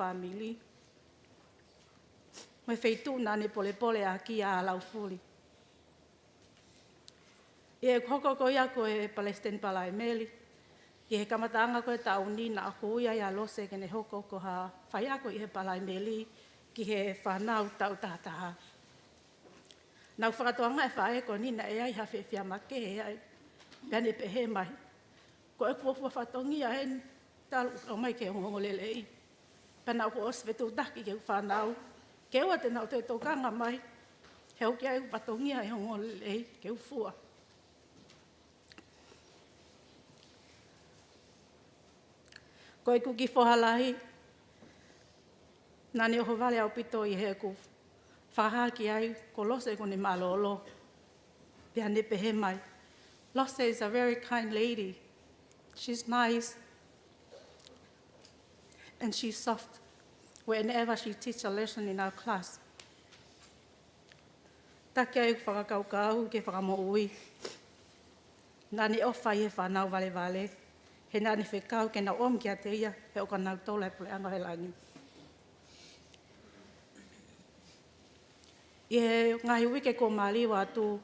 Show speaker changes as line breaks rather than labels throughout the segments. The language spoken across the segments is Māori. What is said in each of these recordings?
family. Mai feitu nane pole aki a laufuli. E hoko ko ia ko e Palestine pala e meli. I he kamatanga ko e tauni na ako ia ia lose ke ne hoko ko ha whai ako i he pala e meli ki he whanau tau tātaha. Nau whakatoanga e whae ko nina e ai hawhi whia make e ai. Pene pehe mai. Ko e kua whatongi a hen talu o mai ke hongo lelei. Pena ko os vetu taki ke whanau. Ke ua te nau te tokanga mai. Heu ki ai whatongi a hongo lelei ke ufua. Ko e kuki whahalahi, nani o vale au pito i he ku whahaki ai ko Lose ko ne malolo. Pea ne pehe mai. Lose is a very kind lady. She's nice. And she's soft whenever she teaches a lesson in our class. Take ai whakakaukau ke whakamoui. Nani o whai e whanau vale. He nani whekau ke na om kia te ia, he o ka nau tōlai pule anga he langi. I he ngahi wike ko Māliwa atu,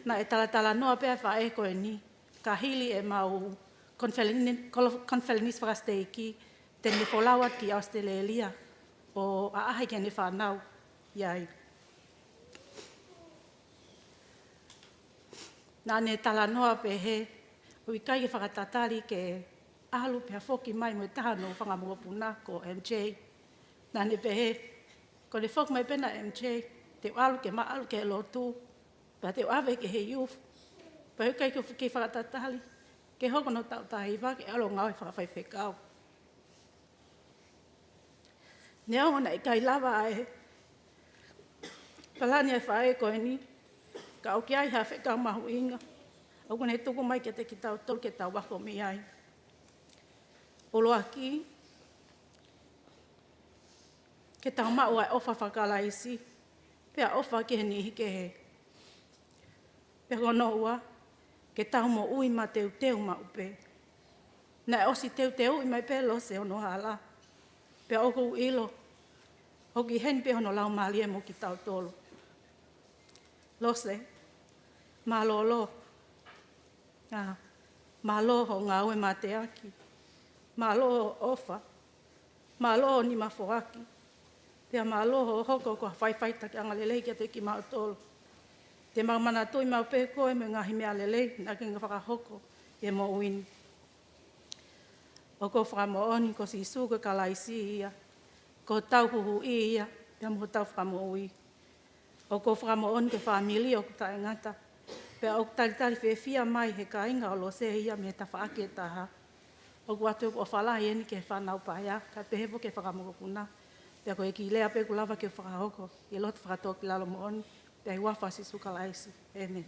na e talatala noa pēr whae koe ni, ka hili e mau konfelinis whakasteiki, tene wholawat ki Australia, o aahai ke ne whanau, iai. Nā ne tala noa pēhe, ui kai e whakatatari ke alu pia whoki mai mo tahano whangamua puna ko MJ. Nā ne pehe, ko le whok mai pena MJ, te alu ke maalu ke lotu, pa te awe ke he youth, pa ui kai ke whakatatari, ke hoko no tau tahiwa ke alo ngau e whakawhai whekau. Nea ona i kai lava ai, palani ai whae koe ni, ka au ki ai ha whekau mahu inga, au kone tuku mai ke te ki tau tol ke tau wako mi ai. Olo aki, ke tau mau ai ofa whakalaisi, pea ofa ke he nihi ke he. Pea kono ua, ke tau mo ui ma teu ma upe. Na osi teu i mai pe Lose ono hala. Pea oko ilo, hoki hen pe hono lau malie mo ki tau tolo. Lose, malolo. Malo ho ngā ue mā te aki, malo ho ofa, malo ho ni mawhoaki, pea malo ho hoko ko whaiwhaita ki anga lelei kia te ki mau tolo. Te mana tui mau pe koe me ngahi mea lelei, na ki ngā whakahoko e mo uini. O ko whakamooni ko si suka ka laisi ia, ko tau huhu ia, pea mo tau whakamoui. O ko whakamooni ko whamili o ko tae ngata, pea o talitali whiawhia mai he ka inga o Lose ia me ta whaake taha. O ku atu o whalahi eni ke whanau paia, ka pehepo ke whakamokopuna. Pea ko e ki lea pe ku lava ke whakahoko, i loto whakatoa ki lalo mooni, pea i wafa si suka laisi. Amen.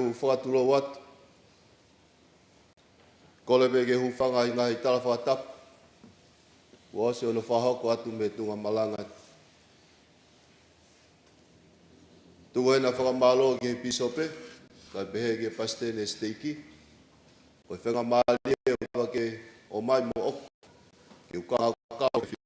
hu whakatulo watu. Kole me ke hu whanga i ngahi tala whakatap. Wa se ono whahoko atu me tunga malanga. Tunga ena whakamalo ke pisope. Kai pehe ke pastene steiki. Koi whenga maali e ke o mai mo ok. Ke ukanga kakao